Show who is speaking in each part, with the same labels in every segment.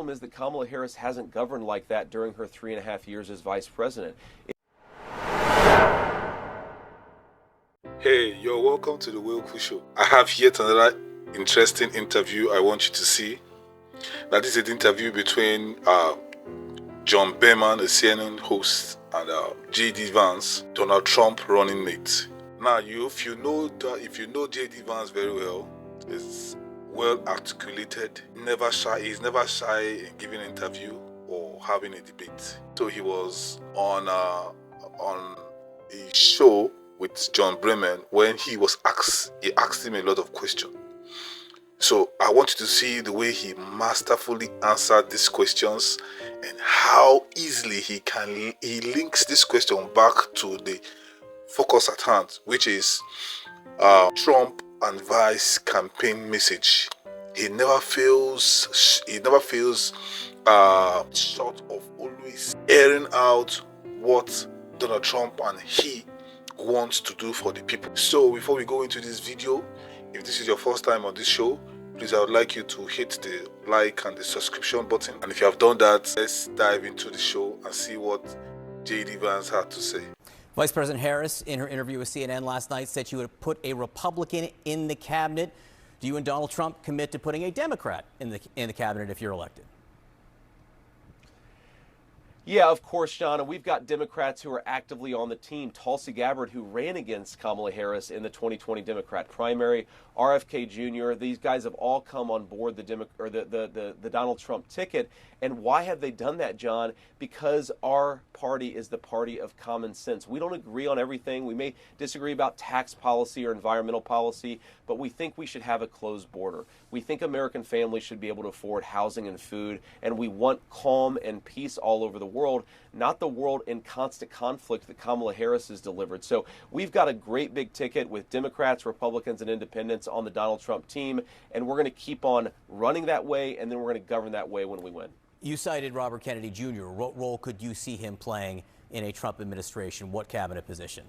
Speaker 1: problem is that Kamala Harris hasn't governed like that during her 3.5 years as vice president.
Speaker 2: Hey, you're welcome to the Wilco Show. I have yet another interesting interview I want you to see. Now, this is an interview between John Berman, a CNN host, and JD Vance, Donald Trump running mate. Now, if you know JD Vance very well, he's well articulated, he's never shy in giving an interview or having a debate. So he was on a show with John Berman when he asked him a lot of questions. So I want you to see the way he masterfully answered these questions and how easily he links this question back to the focus at hand, which is Trump and Vice campaign message. He never feels short of always airing out what Donald Trump and he wants to do for the people. So before we go into this video, if this is your first time on this show, please, I would like you to hit the like and the subscription button. And if you have done that, let's dive into the show and see what JD Vance had to say.
Speaker 3: Vice President Harris, in her interview with CNN last night, said she would put a Republican in the cabinet. Do you and Donald Trump commit to putting a Democrat in the cabinet if you're elected?
Speaker 1: Yeah, of course, John, and we've got Democrats who are actively on the team. Tulsi Gabbard, who ran against Kamala Harris in the 2020 Democrat primary, RFK Jr., these guys have all come on board the Donald Trump ticket. And why have they done that, John? Because our party is the party of common sense. We don't agree on everything. We may disagree about tax policy or environmental policy, but we think we should have a closed border. We think American families should be able to afford housing and food, and we want calm and peace all over the world, not the world in constant conflict that Kamala Harris has delivered. So we've got a great big ticket with Democrats, Republicans, and independents on the Donald Trump team, and we're going to keep on running that way, and then we're going to govern that way when we win.
Speaker 3: You cited Robert Kennedy Jr. What role could you see him playing in a Trump administration? What cabinet position?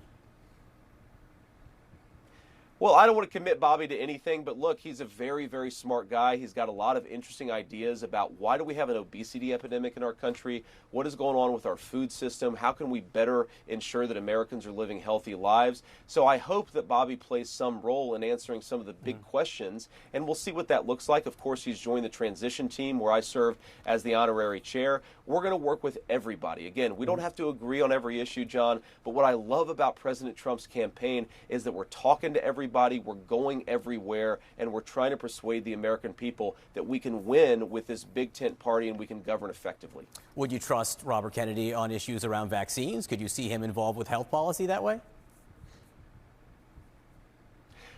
Speaker 1: Well, I don't want to commit Bobby to anything, but look, he's a very, very smart guy. He's got a lot of interesting ideas about why do we have an obesity epidemic in our country? What is going on with our food system? How can we better ensure that Americans are living healthy lives? So I hope that Bobby plays some role in answering some of the big questions, and we'll see what that looks like. Of course, he's joined the transition team where I serve as the honorary chair. We're going to work with everybody. Again, we don't have to agree on every issue, John, but what I love about President Trump's campaign is that we're talking to everybody. We're going everywhere, and we're trying to persuade the American people that we can win with this big tent party and we can govern effectively.
Speaker 3: Would you trust Robert Kennedy on issues around vaccines? Could you see him involved with health policy that way?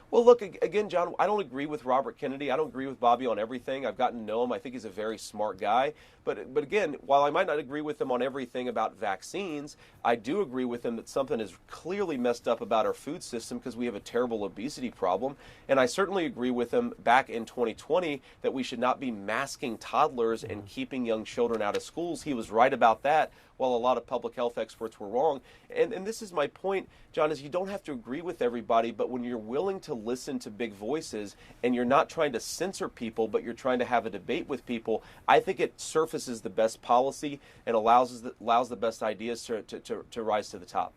Speaker 1: Well, look, again, John, I don't agree with Robert Kennedy. I don't agree with Bobby on everything. I've gotten to know him. I think he's a very smart guy. But again, while I might not agree with him on everything about vaccines, I do agree with him that something is clearly messed up about our food system because we have a terrible obesity problem. And I certainly agree with him back in 2020 that we should not be masking toddlers and keeping young children out of schools. He was right about that, while a lot of public health experts were wrong. And this is my point, John, is you don't have to agree with everybody, but when you're willing to listen to big voices and you're not trying to censor people, but you're trying to have a debate with people, I think it surfaces the best policy and allows the best ideas to rise to the top.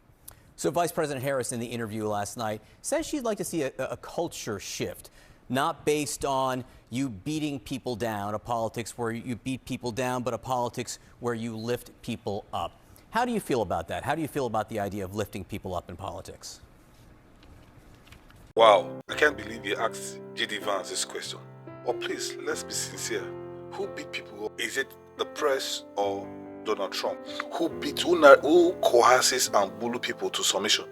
Speaker 3: So Vice President Harris in the interview last night says she'd like to see a culture shift, not based on you beating people down, a politics where you beat people down, but a politics where you lift people up. How do you feel about that? How do you feel about the idea of lifting people up in politics?
Speaker 2: Wow, I can't believe you asked JD Vance this question. But please, let's be sincere. Who beat people up? Is it the press or Donald Trump? Who coerces and bully people to submission?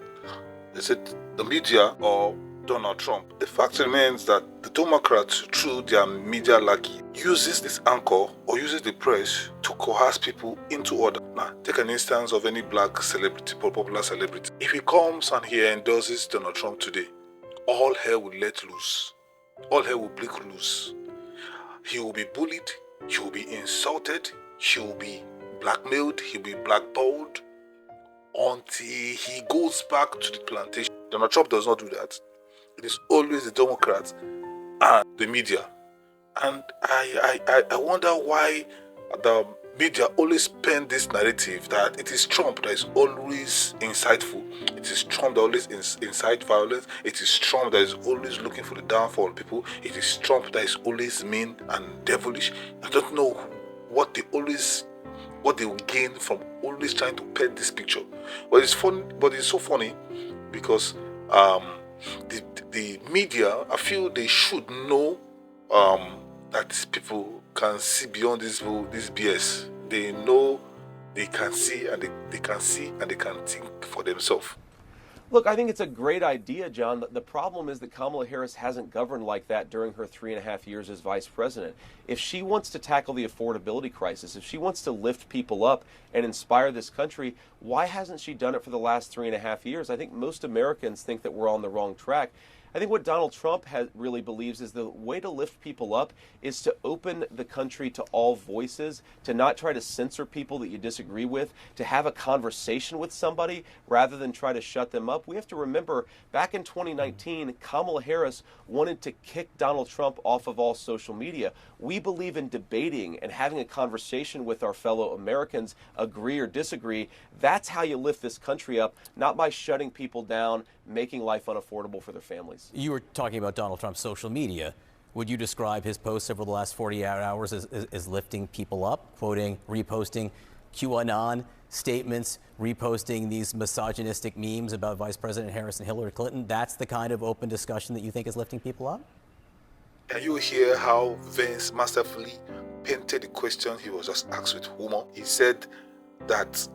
Speaker 2: Is it the media or Donald Trump? The fact remains that the Democrats, through their media lackey, uses this anchor or uses the press to coerce people into order. Now, take an instance of any black celebrity, popular celebrity. If he comes and he endorses Donald Trump today, all hell will let loose. All hell will break loose. He will be bullied. He will be insulted. He will be blackmailed. He will be blackballed until he goes back to the plantation. Donald Trump does not do that. It is always the Democrats and the media. And I wonder why the media always paint this narrative that it is Trump that is always insightful. It is Trump that always incite violence. It is Trump that is always looking for the downfall of people. It is Trump that is always mean and devilish. I don't know what they will gain from always trying to paint this picture. But it's funny. But it's so funny because the media, I feel they should know that people can see beyond this BS. They know, they can see, and they can see, and they can think for themselves.
Speaker 1: Look, I think it's a great idea, John. The problem is that Kamala Harris hasn't governed like that during her 3.5 years as vice president. If she wants to tackle the affordability crisis, if she wants to lift people up and inspire this country, why hasn't she done it for the last 3.5 years? I think most Americans think that we're on the wrong track. I think what Donald Trump really believes is the way to lift people up is to open the country to all voices, to not try to censor people that you disagree with, to have a conversation with somebody rather than try to shut them up. We have to remember back in 2019, Kamala Harris wanted to kick Donald Trump off of all social media. We believe in debating and having a conversation with our fellow Americans, agree or disagree. That's how you lift this country up, not by shutting people down, making life unaffordable for their families.
Speaker 3: You were talking about Donald Trump's social media. Would you describe his posts over the last 48 hours as lifting people up, quoting, reposting QAnon statements, reposting these misogynistic memes about Vice President Harris and Hillary Clinton? That's the kind of open discussion that you think is lifting people up?
Speaker 2: Can you hear how Vance masterfully painted the question he was just asked with humor? He said that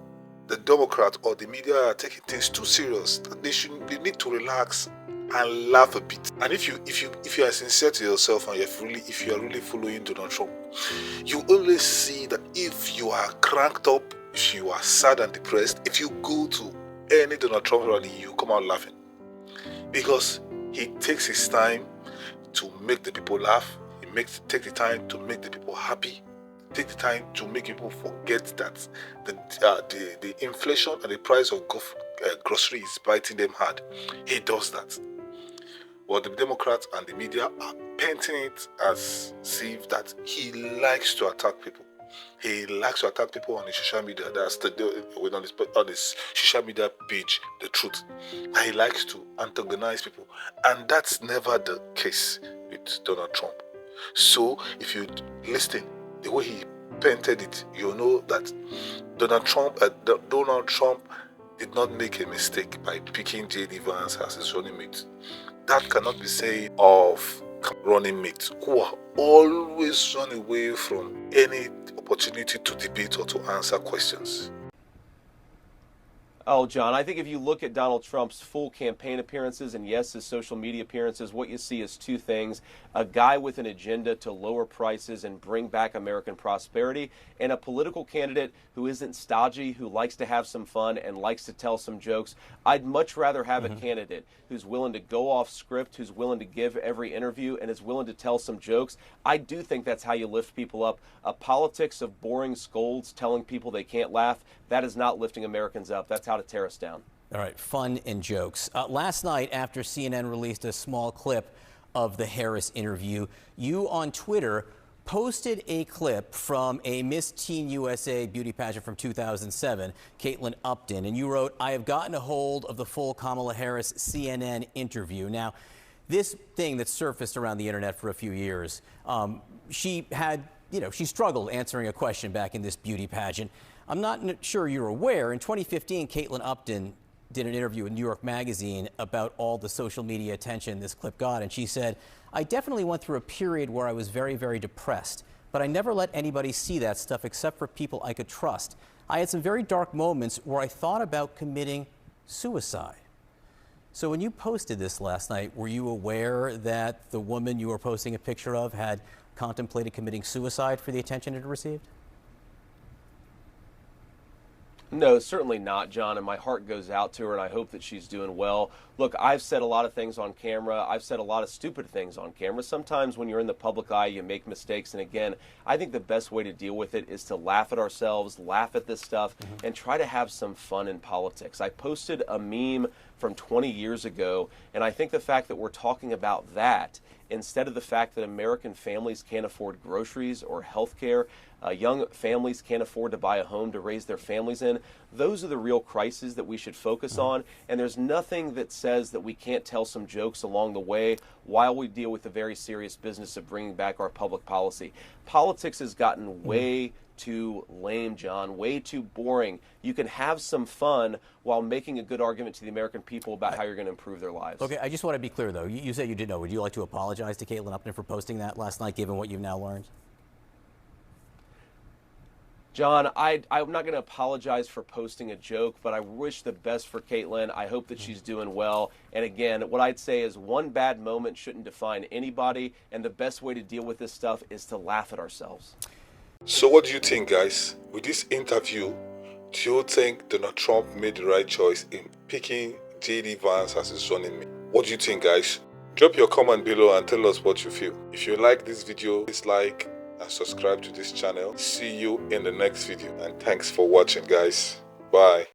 Speaker 2: the Democrats or the media are taking things too serious. They need to relax and laugh a bit. And if you are sincere to yourself and if you are really following Donald Trump, you always see that if you are cranked up, if you are sad and depressed, if you go to any Donald Trump rally, you come out laughing, because he takes his time to make the people laugh. Take the time to make the people happy. Take the time to make people forget that the inflation and the price of grocery is biting them hard. He does that. But the Democrats and the media are painting it as if that he likes to attack people. He likes to attack people on his social media. That's on his social media page, The Truth. And he likes to antagonize people. And that's never the case with Donald Trump. So if you listen, the way he painted it, you know that Donald Trump did not make a mistake by picking JD Vance as his running mate. That cannot be said of running mates who are always run away from any opportunity to debate or to answer questions.
Speaker 1: Oh, John, I think if you look at Donald Trump's full campaign appearances and, yes, his social media appearances, what you see is two things: a guy with an agenda to lower prices and bring back American prosperity, and a political candidate who isn't stodgy, who likes to have some fun and likes to tell some jokes. I'd much rather have a candidate who's willing to go off script, who's willing to give every interview, and is willing to tell some jokes. I do think that's how you lift people up. A politics of boring scolds telling people they can't laugh, that is not lifting Americans up. That's how to tear us down.
Speaker 3: All right, fun and jokes. Last night, after CNN released a small clip of the Harris interview, you on Twitter posted a clip from a Miss Teen USA beauty pageant from 2007, Caitlin Upton, and you wrote, "I have gotten a hold of the full Kamala Harris CNN interview." Now, this thing that surfaced around the internet for a few years, she struggled answering a question back in this beauty pageant. I'm not sure you're aware, in 2015, Caitlin Upton did an interview with New York Magazine about all the social media attention this clip got, and she said, "I definitely went through a period where I was very, very depressed, but I never let anybody see that stuff except for people I could trust. I had some very dark moments where I thought about committing suicide." So when you posted this last night, were you aware that the woman you were posting a picture of had contemplated committing suicide for the attention it received?
Speaker 1: No, certainly not, John, and my heart goes out to her, and I hope that she's doing well. Look, I've said a lot of things on camera. I've said a lot of stupid things on camera. Sometimes when you're in the public eye, you make mistakes, and again, I think the best way to deal with it is to laugh at ourselves, laugh at this stuff, and try to have some fun in politics. I posted a meme from 20 years ago. And I think the fact that we're talking about that instead of the fact that American families can't afford groceries or health care, young families can't afford to buy a home to raise their families in, those are the real crises that we should focus on. And there's nothing that says that we can't tell some jokes along the way while we deal with the very serious business of bringing back our public policy. Politics has gotten way too lame, John, way too boring. You can have some fun while making a good argument to the American people about how you're going to improve their lives.
Speaker 3: Okay, I just want to be clear, though. You said you didn't know. Would you like to apologize to Caitlin Upton for posting that last night, given what you've now learned?
Speaker 1: John, I'm not going to apologize for posting a joke, but I wish the best for Caitlin. I hope that she's doing well. And again, what I'd say is one bad moment shouldn't define anybody, and the best way to deal with this stuff is to laugh at ourselves.
Speaker 2: So what do you think, guys? With this interview, do you think Donald Trump made the right choice in picking JD Vance as his running mate? What do you think, guys? Drop your comment below and tell us what you feel. If you like this video, please like and subscribe to this channel. See you in the next video, and thanks for watching, guys. Bye.